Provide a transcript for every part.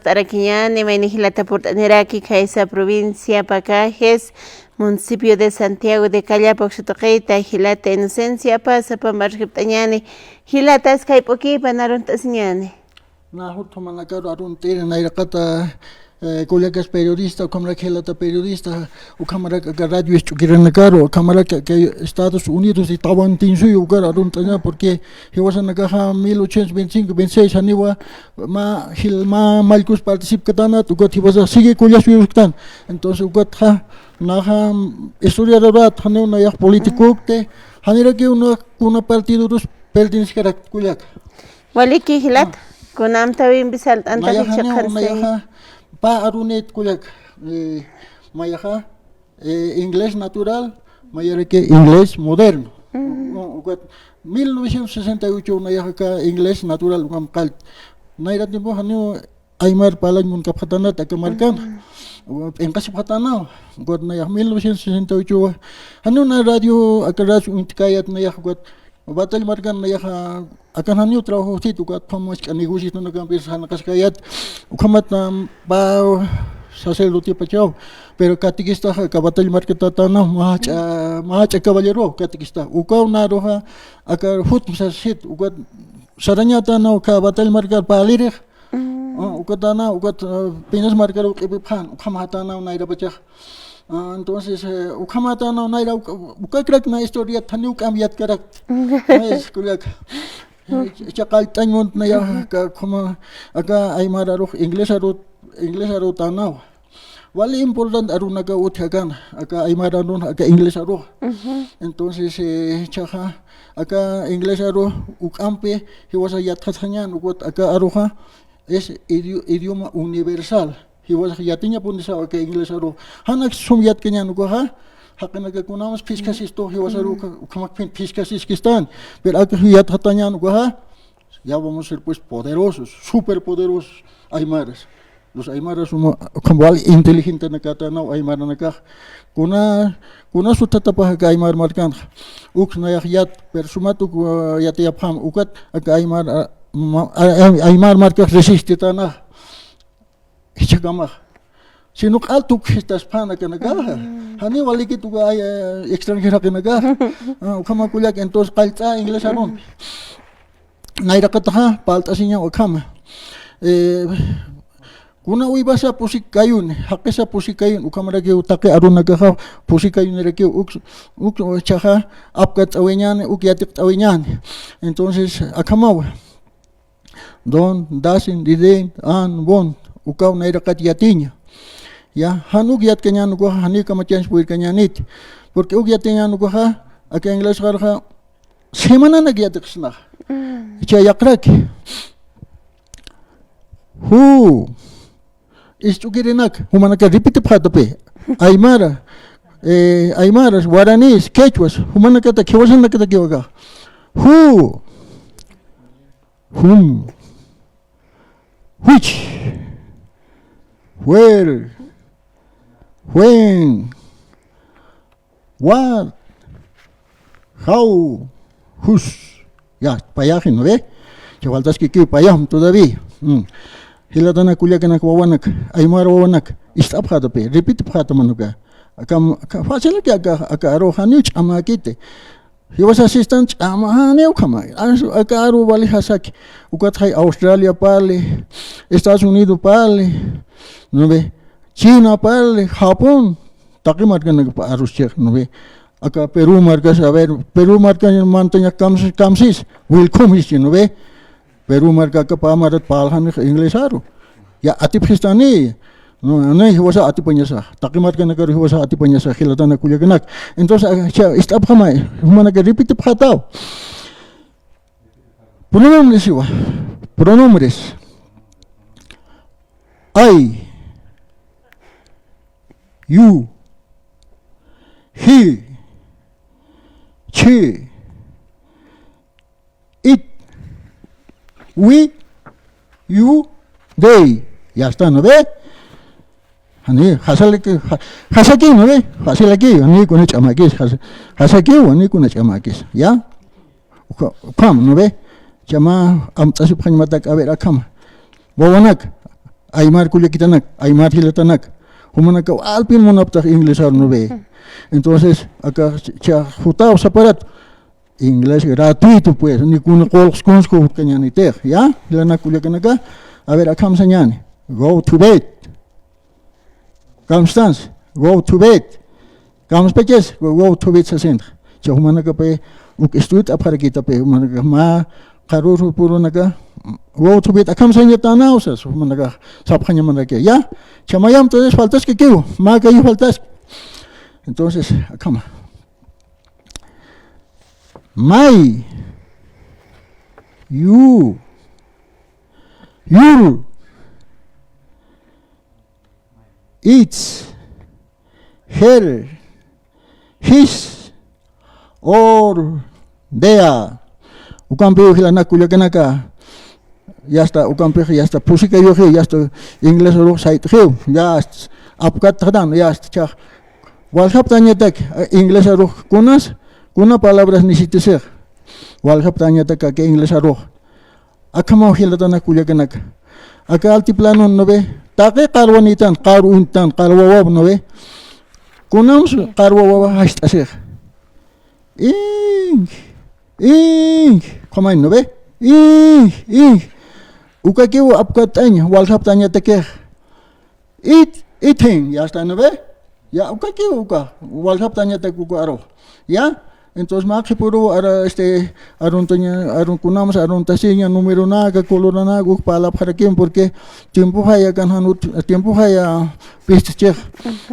Araquiñán, Imainijilata Portaneraki, Caisa provincia, Pacajes, municipio de Santiago de Callapo, Xotoqueita, Gilata Inocencia, Pasa, Pamarjiptañani, Gilata Skypoki, Panaruntasñani. Nahuto Manacaro Aruntir, Nairakata, colegas periodistas, cámara que la periodista, o cámara que radio Chukiranacaro, cámara que Estados Unidos y Taiwán Tinsu, o Aruntaña, porque he was en la caja 1825-26, Aniwa, Hilma, Malcus participa Katana, tu got he was a sigue Kulas Yurkan, entonces Ugotha, Naha, historia de Rat, Hanuna Yah político, Hanira que una partido dos perdidos que era Kuyak. Waliki Hilat, con Amtavim Bisalt, Antahichakanse. Pa arunet kuyak mayaha inglés natural mayare que inglés moderno 1968 nayaha inglés natural ugam kal naira tiempo hanu aymar palan mun kapatana takamarkan en casi patana god nayah 1968 hanu na radio akaras untikayat nayah god batal markan nayah akan hanu trabajo situ kat pamos kan negosito na gampir sana kaskayat ukamat ba sacerdote pachao pero catequista ka batal marketa tana macha caballero catequista ukaw na roha akar hut sasit ukat saranya tana ka batal markar palire ukatana ukat pinas markar ukiphan ukhamatana naira bacha entonces ukhamatana naira ukakrak na historia thani ukamyat karak es kulak Chakal tañon na ya como acá hay mararo inglés aro tanao. Vale important aruna ka uthagan acá hay mararo acá inglés aro. Entonces chaja acá inglés aro ukampe he was a yathañan ugot acá aroja es idioma universal. He was yatinya punisa acá inglés aro. Hanak sum yat kenyan ugoha hakana que kunamos piscasis to he was a ukamak piscasis que están pero acá yat hatañan ugoha ya vamos a ser pues poderosos, super poderosos aymaras. Los aymaras somos como inteligentes na kata na aymara na ka. Kuna su tatapa ka aymar markan. Uk na yat per sumatu yat yapam ukat ka aymar marka resistita na. Hichagama. Sinuk altuk estas pana ka naga. Hani wali ki tu extranjera ka naga. Ukama kulak entonces kalta inglés aron. Naira kataha paltasinya okama kuna uibasa pusikayun hakesa pusikayun ukamara ke utake aruna gaha pusikayun reke uk chaha apkat awenyan ukyatik awenyan entonces akamaw don dasin diden an bon ukaw naira kat yatinya ya hanuk yat kanyan ko hani kamachans puir kanyanit porque uk yatinya ko ha aka ingles garha semana nagyatik sna Chayakrak. Who is to get enough? Humanaka repeat the Aymara, Aymaras, Guaranis, Quechuas, Humanaka, Kiwasan Nakata. Who? Whom? Which? Where? When? What? How? Whose? Ya, payaje, ¿no ve? Que faltas que payam todavía. Hilatana kuliakan wawanak, aymar wawanak, istapjata pe, repite pjata manuka. Acá fácil que acá arojanich amakite. He was assistant amahaneu kama. Acá aro vale hasaki. Ukatai Australia pale, Estados Unidos pale, ¿no ve? China pale, Japón. Takimarkan aruscher, ¿no ve? Acá Perú marcas, a ver, Perú marca mantenga camsis, welcome is, ¿no ve? Perú marca acá para marat palhan inglesaro. Ya atipistani, no he was a atipanyasa, takimarka nagar he was a atipanyasa, hilatana kuliakanak. Entonces, está pamay, humana que repite patao. Pronombres. I, you, he, she, it, we, you, they. Ya está, ¿no ve? Hani, hasaki, ¿no ve? Hasalaki, hani con chamakis, hasaki, hani con chamakis. ¿Ya? Come, ¿no ve? Chama, am tasip kanyamatak, a ver, akam. Bawanak, Aymar kulikitanak, Aymar hilatanak. Humanaka alpin monaptak inglés no ve. Entonces, acá cha jutao separat inglés gratuito pues, ni kuna kolks kunsko kanyani ter, ya? Hilana kulikanaka. A ver, acá mañana. Go to bed. Kamstans, go to bed. Kams peches, go to bed sa centro. Cha humanaka pe uk estuit apara kita pe humanaka ma karur puro naga go to bed akam sanya tanau sa humanaka sapkhanya manaka ya. Chamayam todas faltas que quiero, ma que faltas. Entonces, acá my you your its her his or their ukampe hilana kulikanaka ya está ukampe ya está pusika yo ya está inglés ro site ya apkat tadan ya está WhatsApp tanya tak inglés ro kuna palabras necesitas WhatsApp tanya tak que inglés ro akama hilatana kulikanaka aka altiplano no ve taqe qarwanitan qaruntan qarwawab no ve kunams qarwawa hasta ser ing komay no ve ing uka que apkat tanya WhatsApp tanya tak eating ya está no ve ya uka que WhatsApp tanya tak uka aro ya. Entonces maxi puro ara arun kunamos arun tasinya número naga color naga pala para quien porque tiempo haya kan hanut tiempo haya piste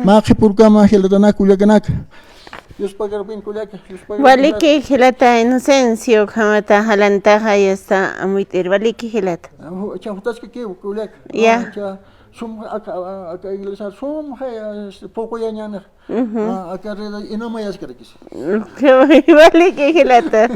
maxi pur kama hilatana kulakanak Dios pagar bin kulak Wali que hilata inocencio kamata halanta hayasta amuitir wali que hilata. cha hutas que kulak Ya. sum aka inglesa sum haya poco ya nyana aka reda ina mayas kerekis Wali que hilata.